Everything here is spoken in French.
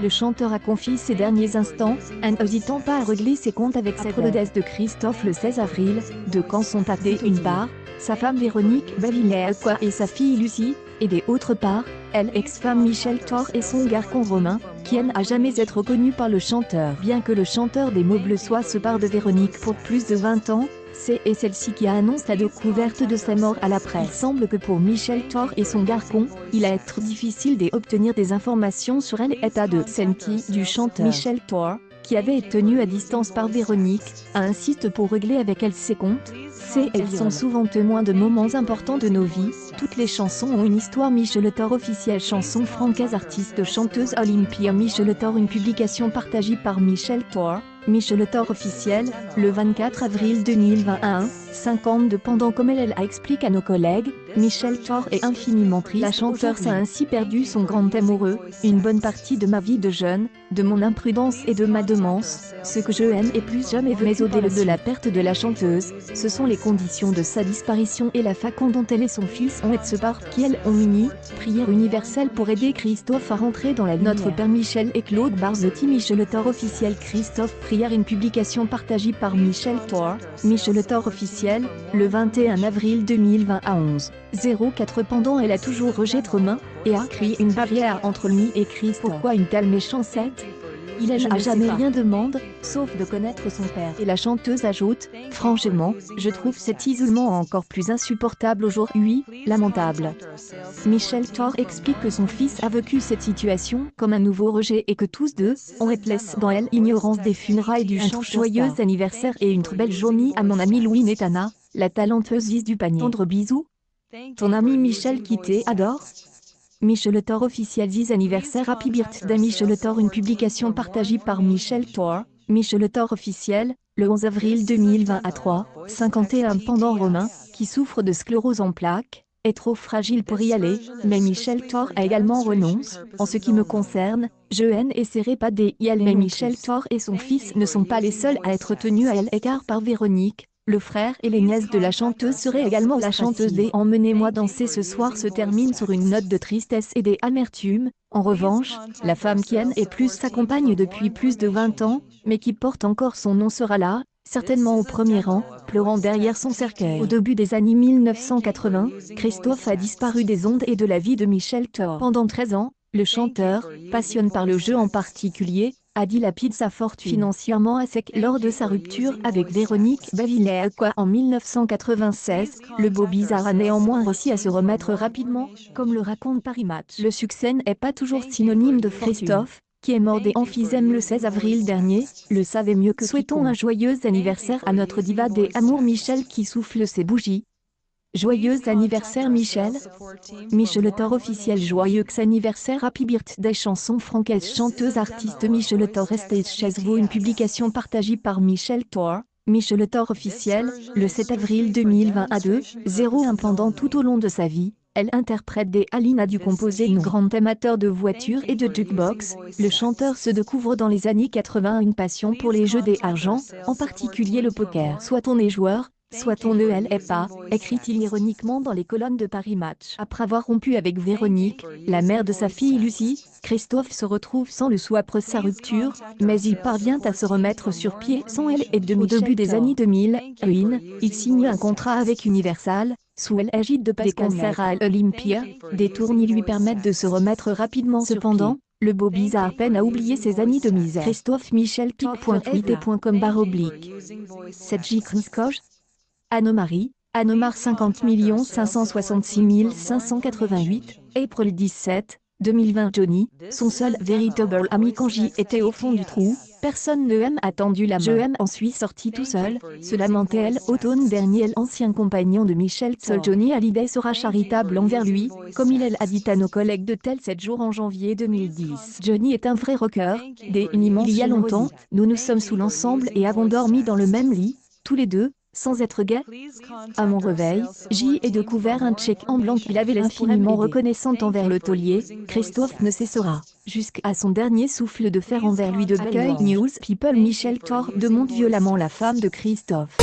Le chanteur a confié ces derniers instants, n'hésitant pas à régler ses comptes avec cette l'odesse de Christophe le 16 avril, de quand sont attées une part, sa femme Véronique Bavillers et sa fille Lucie, et d'autre part, elle ex-femme Michel Thor et son garçon Romain, qui n'a jamais être reconnu par le chanteur. Bien que le chanteur des mots bleus soit séparé de Véronique pour plus de 20 ans, c'est celle-ci qui a annoncé la découverte de sa mort à la presse. Il semble que pour Michel Thor et son garçon, il a été difficile d'obtenir des informations sur l'état de santé du chanteur. Michel Thor, qui avait été tenu à distance par Véronique, a insisté pour régler avec elle ses comptes. Elles sont souvent témoins de moments importants de nos vies. Toutes les chansons ont une histoire. Michel Thor officiel chanson française artiste chanteuse Olympia Michel Thor une publication partagée par Michel Thor. Michel Thor officiel, le 24 avril 2021, 52 pendant comme elle a expliqué à nos collègues, Michel Thor est infiniment triste. La chanteuse a ainsi perdu son grand amoureux, une bonne partie de ma vie de jeune, de mon imprudence et de ma démence, ce que je haine et plus jamais mais au-delà de la perte de la chanteuse, ce sont les conditions de sa disparition et la façon dont elle et son fils ont été séparés qui elles ont uni, prière universelle pour aider Christophe à rentrer dans la lumière. Notre père Michel et Claude Barzotti Michel Thor officiel Christophe prière une publication partagée par Michel Thor, Michel Thor officiel, le 21 avril 2020 à 11h04 pendant elle a toujours rejeté Romain, et a créé une barrière entre lui et Christ. Pourquoi une telle méchanceté? Il n'a jamais rien demandé, sauf de connaître son père. Et la chanteuse ajoute, franchement, je trouve cet isolement encore plus insupportable aujourd'hui, lamentable. Michel Thor explique que son fils a vécu cette situation comme un nouveau rejet et que tous deux ont été laissés dans l'ignorance des funérailles du chant. Joyeux anniversaire et une très belle journée à mon ami Louis Netana, la talentueuse Lise du panier. Tendre bisous. Ton ami Michel qui t'adore. Michel Thor officiel Ziz anniversaire Happy Birthday Michel Thor une publication partagée par Michel Thor, Michel Thor officiel, le 11 avril 2020 à 3h51 pendant Romain, qui souffre de sclérose en plaques, est trop fragile pour y aller, mais Michel Thor a également renoncé. En ce qui me concerne, je haine et serai pas des mais Michel Thor et son fils ne sont pas les seuls à être tenus à l'écart par Véronique. Le frère et les nièces de la chanteuse seraient également la chanteuse des Emmenez-moi danser ce soir se termine sur une note de tristesse et d'amertume. En revanche, la femme qui aime et plus s'accompagne depuis plus de 20 ans, mais qui porte encore son nom sera là, certainement au premier rang, pleurant derrière son cercueil. Au début des années 1980, Christophe a disparu des ondes et de la vie de Michel Thor. Pendant 13 ans, le chanteur, passionné par le jeu en particulier, a dilapidé sa fortune financièrement à sec lors de sa rupture avec Véronique Bavillers. En 1996, le beau bizarre a néanmoins réussi à se remettre rapidement, comme le raconte Paris Match. Le succès n'est pas toujours synonyme de Christophe, qui est mort d'emphysème le 16 avril dernier, le savait mieux que souhaitons un joyeux anniversaire à notre diva des amours Michel qui souffle ses bougies. Joyeux anniversaire Michel. Michel Thor officiel joyeux anniversaire Happy Birthday chanson française chanteuse artiste Michel Thor restez chez vous une publication partagée par Michel Thor, Michel Thor officiel, le 7 avril 2020 à 2h01 pendant tout au long de sa vie. Elle interprète des Alina du composé une grande amateur de voitures et de jukebox. Le chanteur se découvre dans les années 80 une passion pour les jeux d'argent, en particulier le poker. Soit on est joueur, soit on ne l'est pas, écrit-il ironiquement dans les colonnes de Paris Match. Après avoir rompu avec Véronique, la mère de sa fille Lucie, Christophe se retrouve sans le sou après sa rupture, mais il parvient à se remettre sur pied sans elle et au début des années 2000, il signe un contrat avec Universal, sous elle agite de des concerts à Olympia, des tournées lui permettent de se remettre rapidement cependant. Le beau bizarre peine à oublier ses années de misère. Christophe Michel Pic.tweet.com/. 7J Chriscoche. Anne-Marie, Annemar 50 566 588, April 17, 2020 Johnny, son seul véritable ami quand j'y étais au fond du trou, personne ne m'a tendu la main. Je ensuite sorti tout seul, se lamentait-elle automne dernier l'ancien compagnon de Michel Seul Johnny Hallyday sera charitable envers lui, comme il a dit à nos collègues de Tel 7 jours en janvier 2010. Johnny est un vrai rocker, il y a longtemps, nous nous sommes sous l'ensemble et avons dormi dans le même lit, tous les deux, sans être gay. À mon réveil, j'y ai découvert un chèque en blanc qu'il avait infiniment reconnaissant envers le taulier. Christophe ne cessera, jusqu'à son dernier souffle de faire envers lui de Sky News People Michel Thor demande violemment la femme de Christophe.